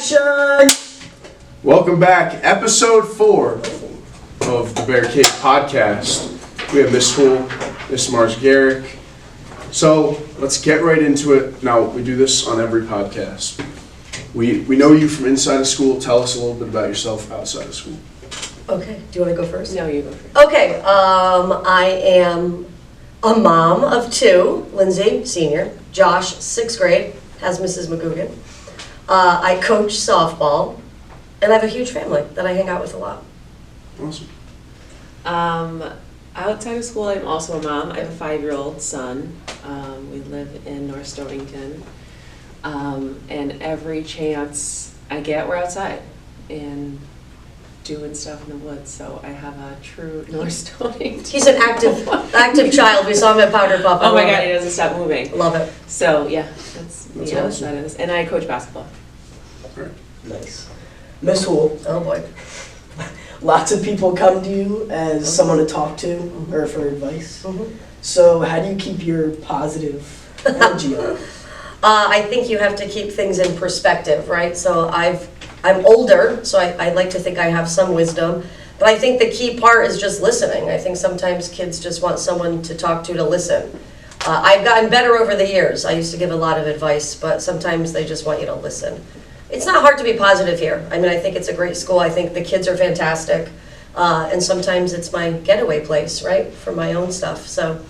Action! Welcome back, episode 4 of the Bear Cave podcast. We have Miss School, Miss Mars Garrick. So let's get right into it. Now, we do this on every podcast. We know you from inside of school. Tell us a little bit about yourself outside of school. Okay, do you want to go first? No, you go first. Okay, I am a mom of 2, Lindsay, senior, Josh, 6th grade, has Mrs. McGugan. I coach softball, and I have a huge family that I hang out with a lot. Awesome. Outside of school, I'm also a mom. I have a 5-year-old son. We live in North Stonington. And every chance I get, we're outside and doing stuff in the woods. So I have a true North Stonington. He's an active child. We saw him at Powder Puff. Oh my God, he doesn't stop moving. Love it. So yeah, that's That's the other awesome. side of this. And I coach basketball. Nice. Miss Hool, Oh boy. lots of people come to you as someone to talk to or for advice. So how do you keep your positive energy up? I think you have to keep things in perspective, right? So I'm older, so I like to think I have some wisdom. But I think the key part is just listening. I think sometimes kids just want someone to talk to listen. I've gotten better over the years. I used to give a lot of advice, but sometimes they just want you to listen. It's not hard to be positive here. I mean, I think it's a great school. I think the kids are fantastic. And sometimes it's my getaway place, right, for my own stuff. So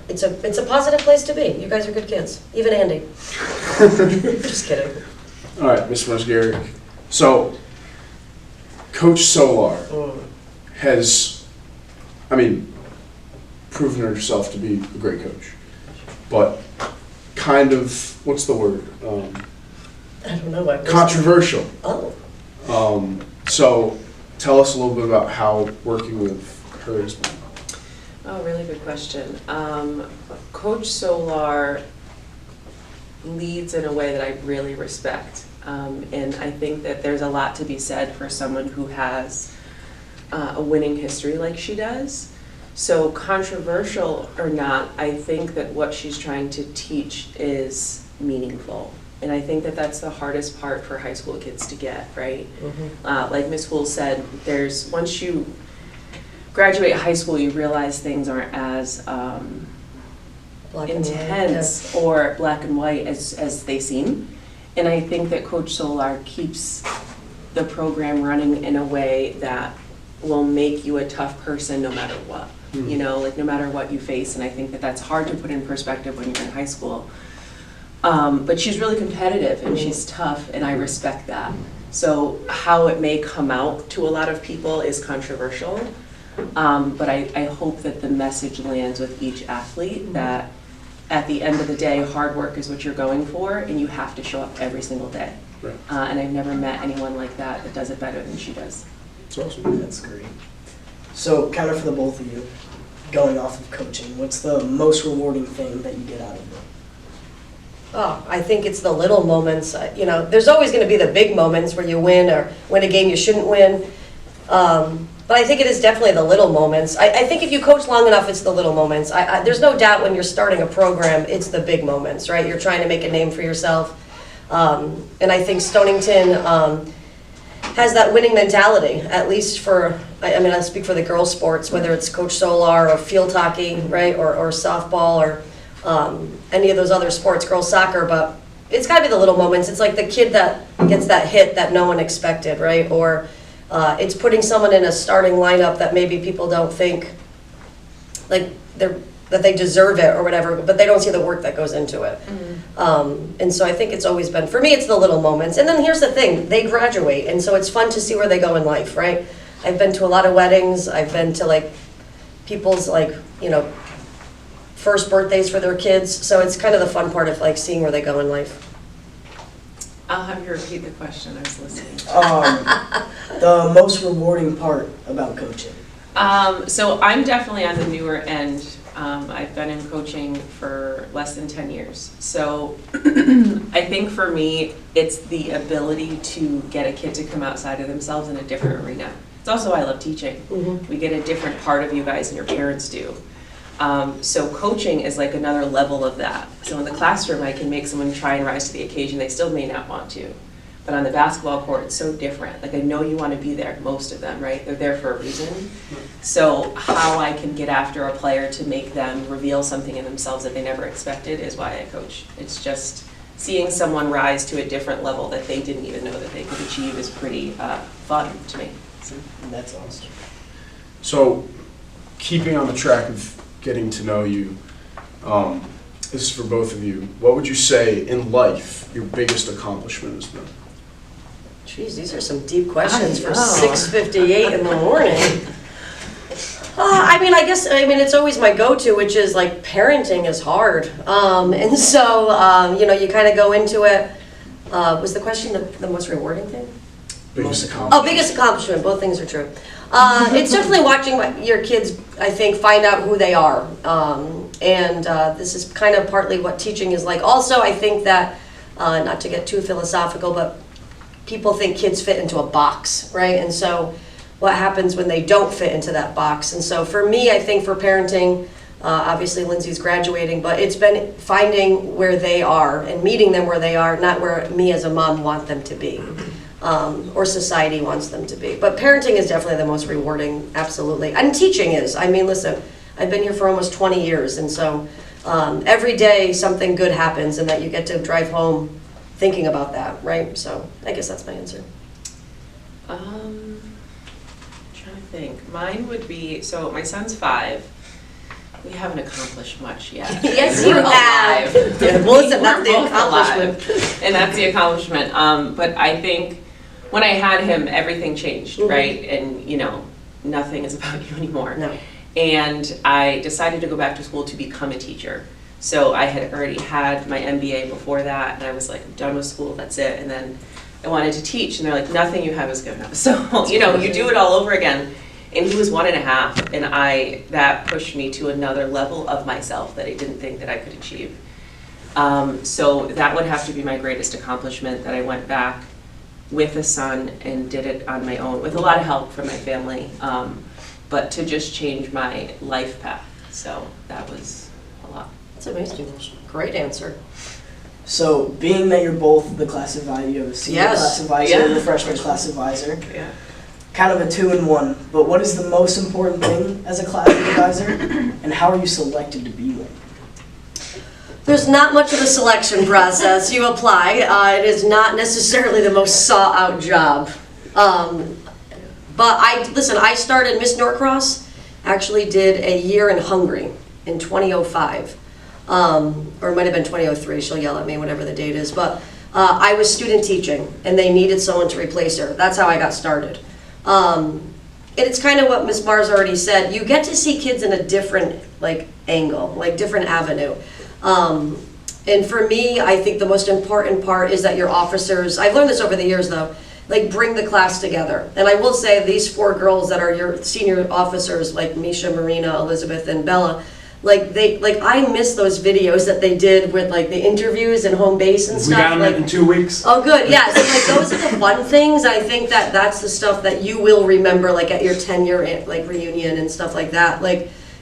it's a positive place to be. You guys are good kids. Even Andy. Just kidding. All right, Miss Mars Garrick. So, Coach Solar has, proven herself to be a great coach. But kind of, what's the word? I don't know what. Controversial. Oh. So tell us a little bit about how working with her has been. Oh, really good question. Coach Solar leads in a way that I really respect. And I think that there's a lot to be said for someone who has a winning history like she does. So controversial or not, I think that what she's trying to teach is meaningful. And I think that that's the hardest part for high school kids to get, right? Like Ms. Hool said, once you graduate high school, you realize things aren't as intense or black and white as they seem. And I think that Coach Solar keeps the program running in a way that will make you a tough person no matter what. You know, like no matter what you face. And I think that that's hard to put in perspective when you're in high school. But she's really competitive and she's tough, and I respect that. So how it may come out to a lot of people is controversial, but I hope that the message lands with each athlete that at the end of the day, hard work is what you're going for, and you have to show up every single day. Right. And I've never met anyone like that does it better than she does. That's awesome. That's great. So kind of for the both of you, going off of coaching, what's the most rewarding thing that you get out of it? Oh, I think it's the little moments. You know, there's always going to be the big moments where you win or win a game you shouldn't win. But I think it is definitely the little moments. I think if you coach long enough, it's the little moments. There's no doubt when you're starting a program, it's the big moments, right? You're trying to make a name for yourself. And I think Stonington has that winning mentality, at least for, I speak for the girls' sports, whether it's Coach Solar or field hockey, right, or softball or any of those other sports, girls soccer, but it's got to be the little moments. It's like the kid that gets that hit that no one expected, right? Or it's putting someone in a starting lineup that maybe people don't think like that they deserve it or whatever, but they don't see the work that goes into it. And so I think it's always been, for me, it's the little moments. And then here's the thing, they graduate, and so it's fun to see where they go in life, right? I've been to a lot of weddings. I've been to like people's first birthdays for their kids. So it's kind of the fun part of like seeing where they go in life. I'll have you repeat the question. I was listening. The most rewarding part about coaching. So I'm definitely on the newer end. I've been in coaching for less than 10 years. So I think for me, it's the ability to get a kid to come outside of themselves in a different arena. It's also why I love teaching. We get a different part of you guys than your parents do. So coaching is like another level of that. So in the classroom, I can make someone try and rise to the occasion. They still may not want to. But on the basketball court, it's so different. Like, I know you want to be there, most of them, right? They're there for a reason. So how I can get after a player to make them reveal something in themselves that they never expected is why I coach. It's just seeing someone rise to a different level that they didn't even know that they could achieve is pretty fun to me. So. That's awesome. So, keeping on the track of getting to know you, this is for both of you. What would you say in life your biggest accomplishment has been? Jeez, these are some deep questions I for know. 6:58 in the morning. I guess it's always my go-to, which is like parenting is hard. And so, you kind of go into it. Was the question the most rewarding thing? Biggest Oh, biggest accomplishment. Both things are true. It's definitely watching your kids, I think, find out who they are. And this is kind of partly what teaching is like. Also, I think that, not to get too philosophical, but people think kids fit into a box, right? And so what happens when they don't fit into that box? And so for me, I think for parenting, obviously Lindsay's graduating, but it's been finding where they are and meeting them where they are, not where me as a mom want them to be. Or society wants them to be. But parenting is definitely the most rewarding, absolutely. And teaching is. Listen, I've been here for almost 20 years, and so every day something good happens and that you get to drive home thinking about that, right? So I guess that's my answer. Trying to think. Mine would be, so my son's 5. We haven't accomplished much yet. Yes, We're you have. alive. Yeah, well, listen, that's the We're both accomplishment. alive. And that's the accomplishment. But I think when I had him, everything changed, right? And, nothing is about you anymore. No. And I decided to go back to school to become a teacher. So I had already had my MBA before that, and I was like, I'm done with school, that's it. And then I wanted to teach, and they're like, nothing you have is good enough. So, you do it all over again. And he was 1.5, and that pushed me to another level of myself that I didn't think that I could achieve. So that would have to be my greatest accomplishment, that I went back with a son and did it on my own, with a lot of help from my family, but to just change my life path. So that was a lot. That's amazing. Great answer. So, being that you're both the class advisor, you have a senior Yes. class advisor and the freshman class advisor, Yeah. kind of a 2-in-1, but what is the most important thing as a class advisor, and how are you selected to be one? There's not much of a selection process. You apply. It is not necessarily the most sought-out job. But I started Miss Norcross, actually did a year in Hungary in 2005. Or it might have been 2003, she'll yell at me, whatever the date is. But I was student teaching, and they needed someone to replace her. That's how I got started. And it's kind of what Ms. Mars already said. You get to see kids in a different angle, different avenue. And for me, I think the most important part is that your officers, I've learned this over the years though, bring the class together. And I will say these 4 girls that are your senior officers, like Misha, Marina, Elizabeth, and Bella, I miss those videos that they did with the interviews and home base and stuff. We got them in 2 weeks. Oh, good. Yeah. So those are the fun things. I think that's the stuff that you will remember, at your 10-year reunion and stuff like that.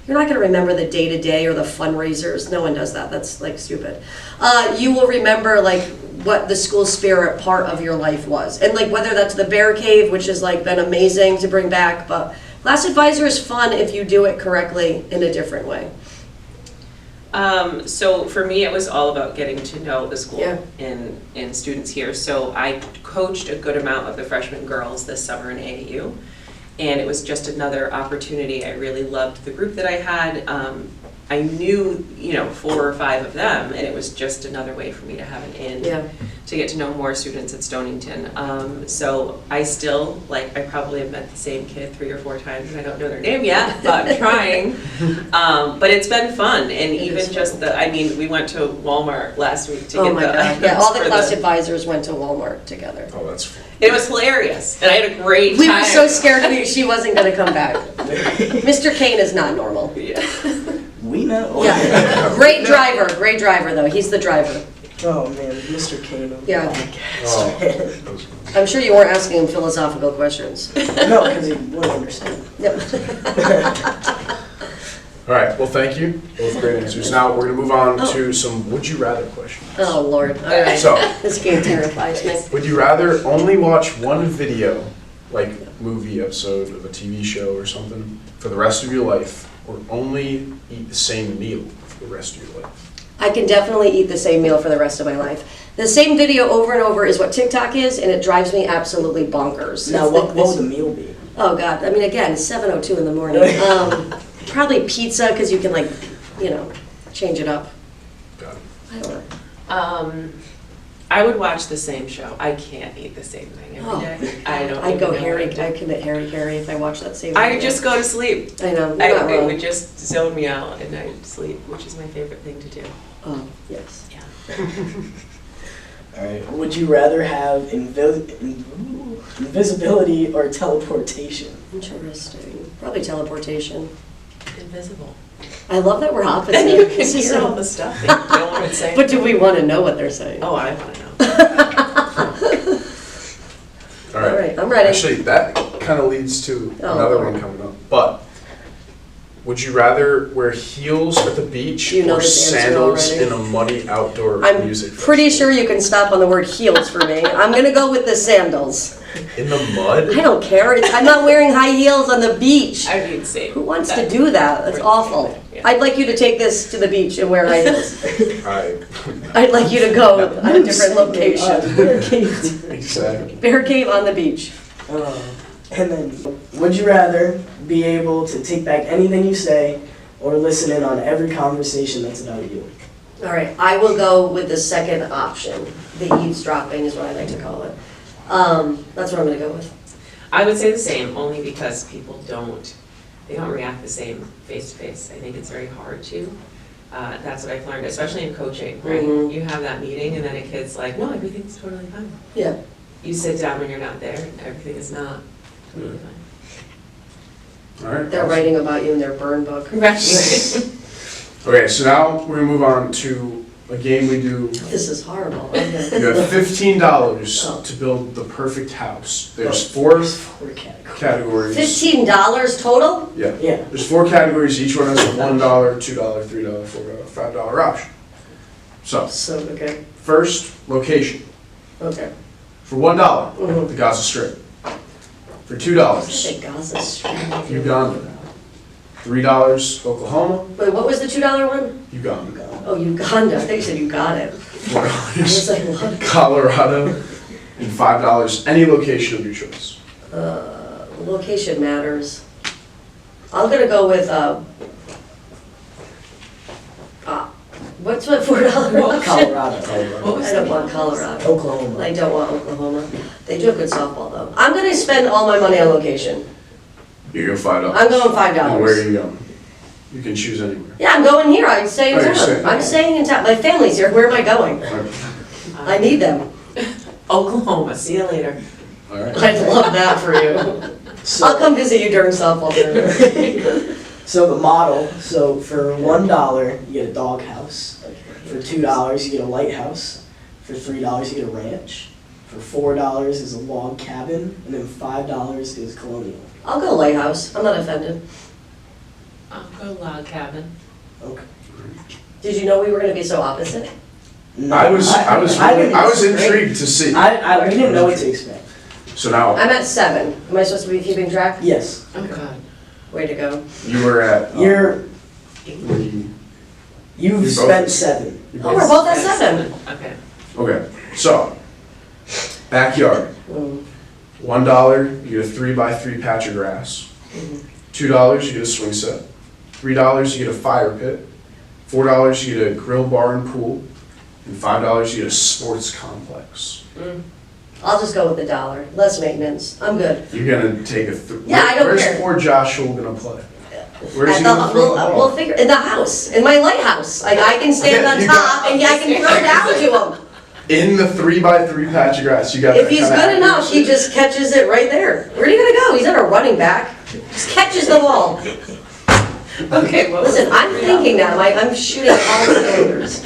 You're not going to remember the day-to-day or the fundraisers. No one does that. That's stupid. You will remember what the school spirit part of your life was, and whether that's the Bear Cave, which has been amazing to bring back. But class advisor is fun if you do it correctly in a different way. So for me, it was all about getting to know the school Yeah. and students here. So I coached a good amount of the freshman girls this summer in AAU, and it was just another opportunity. I really loved the group that I had. I knew, 4 or 5 of them, and it was just another way for me to have an in to get to know more students at Stonington. So I still, I probably have met the same kid 3 or 4 times, and I don't know their name yet, but I'm trying. But it's been fun, and even just we went to Walmart last week to get my God. Yeah, all the class advisors went to Walmart together. Oh, that's fun. It was hilarious, and I had a great time. We were so scared she wasn't going to come back. Mr. Kane is not normal. Yeah. We know. Yeah. Great driver though. He's the driver. Oh man, Mr. Kane on the Yeah. podcast. I'm sure you weren't asking him philosophical questions. No, because he wouldn't understand. Yep. All right, well, thank you. Both great answers. Now, we're gonna move on to some would you rather questions. Oh, Lord, all right. So, This game terrifies me. would you rather only watch one video, like movie episode of a TV show or something, for the rest of your life, or only eat the same meal for the rest of your life? I can definitely eat the same meal for the rest of my life. The same video over and over is what TikTok is, and it drives me absolutely bonkers. Now, It's what would the meal be? Oh, God, I mean, again, it's 7:02 in the morning. Probably pizza, because you can, like, change it up. Got it. I don't know. I would watch the same show. I can't eat the same thing every day. I don't. I'd go even know Harry, what to do. I'd commit Harry if I watched that same I video. just go to sleep. I know, you're not It wrong. would just zone me out and I'd sleep, which is my favorite thing to do. Oh, yes. Yeah. All right. Would you rather have invisibility or teleportation? Interesting. Probably teleportation. Invisible. I love that we're opposite. And you can This is hear so- all the stuff that no one would say. But do we want to know what they're saying? Oh, I want to know. All All right, I'm ready. Actually, that kind of leads to Oh, another Lord. one coming up. But would you rather wear heels at the beach You know or this answer sandals already. in a muddy outdoor I'm music pretty festival? sure you can stop on the word heels for me. I'm gonna go with the sandals. In the mud? I don't care. I'm not wearing high heels on the beach. I'd be the same. Who wants to do that? That's awful. Yeah. I'd like you to take this to the beach and wear high heels. I I'd like you to go on a different location. exactly. Bear cave on the beach. And then, would you rather be able to take back anything you say or listen in on every conversation that's about you? All right, I will go with the second option. The eavesdropping is what I like to call it. That's what I'm gonna go with. I would say the same, only because people don't react the same face to face. I think it's very hard to. That's what I've learned, especially in coaching, right? Mhm. You have that meeting and then a kid's like, no, everything's totally fine. Yeah. You sit down when you're not there and everything is not totally fine. All right. They're awesome. writing about you in their burn book. Right. Okay, so now we're gonna move on to a game we do. This is horrible. You Okay. have $15 Oh. to build the perfect house. There's four There's 4 categories. categories. $15 total? Yeah. Yeah. There's 4 categories. Each one has a $1, $2, $3, $4, $5 option. So, So, okay. first, location. Okay. For $1, Mhm. the Gaza Strip. For Say $2, Gaza Strip. Uganda. $3, Oklahoma, Wait, what was the $2 one? Uganda. Oh, Uganda. I thought you said you got it. I was $4, like, what? Colorado, and $5, any location of your choice. Location matters. I'm gonna go with, what's my $4 option? Colorado. What was I don't the want one? Colorado. Oklahoma. I don't want Oklahoma. They do a good softball though. I'm gonna spend all my money on location. You go $5. I'm going $5. And where are you going? You can choose anywhere. Yeah, I'm going here. I'm staying in Oh, you're town. staying- I'm staying in town. My family's here. Where am I going? I need them. Oklahoma, see you later. All right. I'd love that for you. I'll come visit you during softball tournament. So the model, so for $1, you get a doghouse. For $2, you get a lighthouse. For $3, you get a ranch. For $4 is a log cabin, and then $5 is colonial. I'll go lighthouse. I'm not offended. I'll go log cabin. Okay. Did you know we were gonna be so opposite? No, I was think it's great. intrigued to see. We didn't know what to expect. So now, I'm at 7. Am I supposed to be keeping track? Yes, Oh, God. Way to go. you were at. you've You're both- spent 7. Oh, we're both at 7. Okay. Okay, so, backyard. Mm. $1, you get a 3x3 patch of grass. Mhm. $2, you get a swing set. $3, you get a fire pit. $4, you get a grill bar and pool. And $5, you get a sports complex. I'll just go with the $1. Less maintenance. I'm good. You're gonna take a. Yeah, I don't Where's care. poor Joshua gonna play? Where's he At gonna throw the we'll ball? figure, in the house, in my lighthouse. Like, I can stand Yeah, on you top got- and I can throw down to him. In the 3x3 patch of grass, you got If that he's kinda good enough, accuracy? he just catches it right there. Where are you gonna go? He's not a running back. Just catches the ball. Okay, what was Listen, I'm thinking now, I'm shooting all cylinders.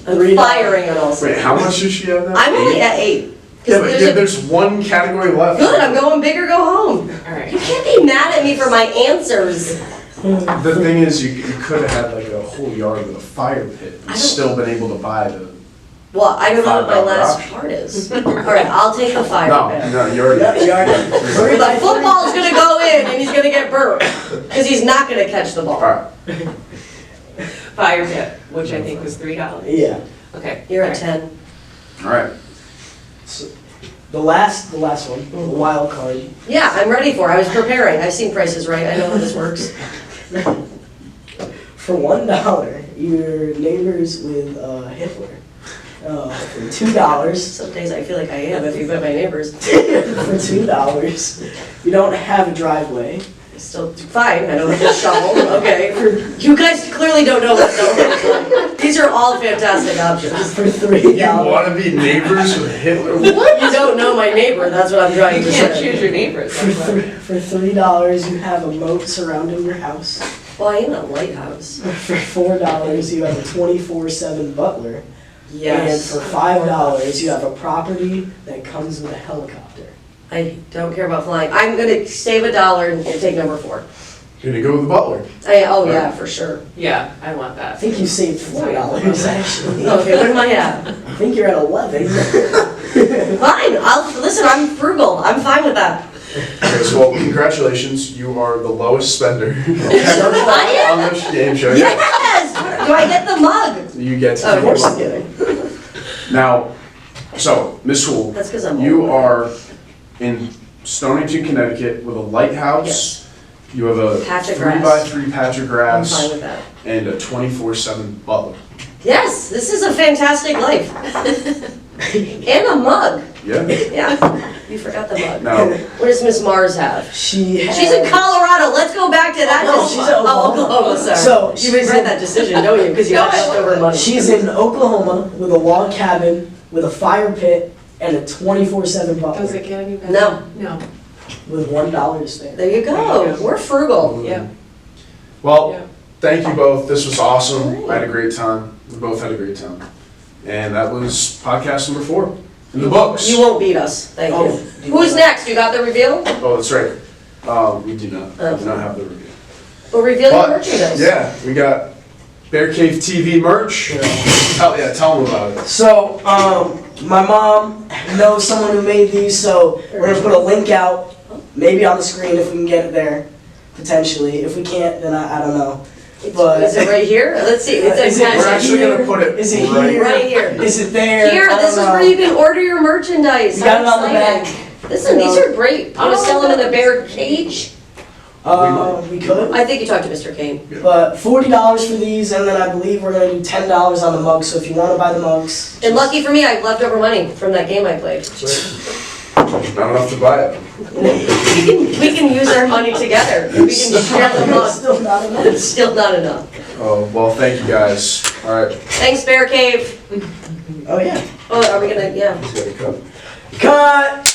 I'm $3. firing on all Wait, cylinders. how much does she have now? I'm only at 8. Yeah, 'Cause but there's one category left. Good, I'm going big or go home. All right. You can't be mad at me for my answers. The thing is, you could have had like a whole yard with a fire pit and still been able to buy the. Well, I don't know what my $5 last option. part is. All right, I'll take the fire No, pit. no, you already. Yeah, you already. The football's gonna go in and he's gonna get burnt, because he's not gonna catch the ball. Alright, Fire pit, which I think was $3. Yeah. Okay. You're at alright. 10. alright. So, the last one, the wild card. Yeah, I'm ready for it. I was preparing. I've seen Prices Right. I know how this works. For $1, your neighbors with Hitler. For $2, Some days I feel like I am if you've met my neighbors. for $2, you don't have a driveway. Still fine, I know it's shovel, okay. You guys clearly don't know what Sullivan is like. These are all fantastic options. For $3, You wanna be neighbors with Hitler? You don't know my neighbor, that's what I'm trying You to can't say. choose your neighbors. for $3, you have a moat surrounding your house. Well, I am a lighthouse. For $4, you have a 24/7 butler. Yes. And for $5, you have a property that comes with a helicopter. I don't care about flying. I'm gonna save $1 and take number 4. You're gonna go with the butler. Oh yeah, for sure. Yeah, I want I that. think you saved $4 actually. Okay, what am I at? I think you're at 11. Fine, listen, I'm frugal. I'm fine with that. Okay, so well, congratulations, you are the lowest spender I am? on this game show. Yes! Do I get the mug? You get to Oh, Of take course it. I'm kidding. Now, so, Miss Hool, That's because I'm you old. are in Stonington, Connecticut with a lighthouse. Yes. You have a Patch of 3x3 patch of I'm grass fine with that. and a 24/7 butler. Yes, this is a fantastic life. And a mug. Yeah. Yeah, you forgot the mug. Now, What does Miss Mars have? She's She's in Colorado. Let's go back to that. No, she's in Oklahoma. Oklahoma, sorry. So, you regret that decision, don't you? Because you had leftover money. She's in Oklahoma with a log cabin, with a fire pit, and a 24/7 Does butler. it get any better? No. No. With $1 to spare. There you There go. you go. We're frugal. Yeah. well, Yeah. thank you both. This was awesome. Great. I had a great time. We both had a great time. And that was podcast number 4 in the books. You won't beat us. Thank Oh, you. Who's next? You got the reveal? Oh, that's right. We do not. We do not have the review. Well, reveal your But, merchandise. yeah, we got Bear Cave TV merch. Tell them about it. So, my mom knows someone who made these, so we're gonna put a link out, maybe on the screen if we can get it there, potentially. If we can't, then I don't know. But Is it right here? Let's see. It's Is it a We're actually gonna put it Is it right here? right here. Is it there? Here, I this is don't know. where you can order your merchandise. We got it How on the back. exciting. Listen, these are great. You want to sell them in a bear cage? We could, I think you talked to Mr. Kane. but $40 for these, and then I believe we're gonna do $10 on the mugs. So if you want to buy the mugs, And lucky for me, I have leftover money from that game I played. Not enough to buy it. We can use our money together. We can share the it's mug. still not enough. It's still not enough. Oh, well, thank you guys. All right. Thanks, Bear Cave. Oh yeah. Oh, are we gonna, yeah. Let's get a cup. Cut.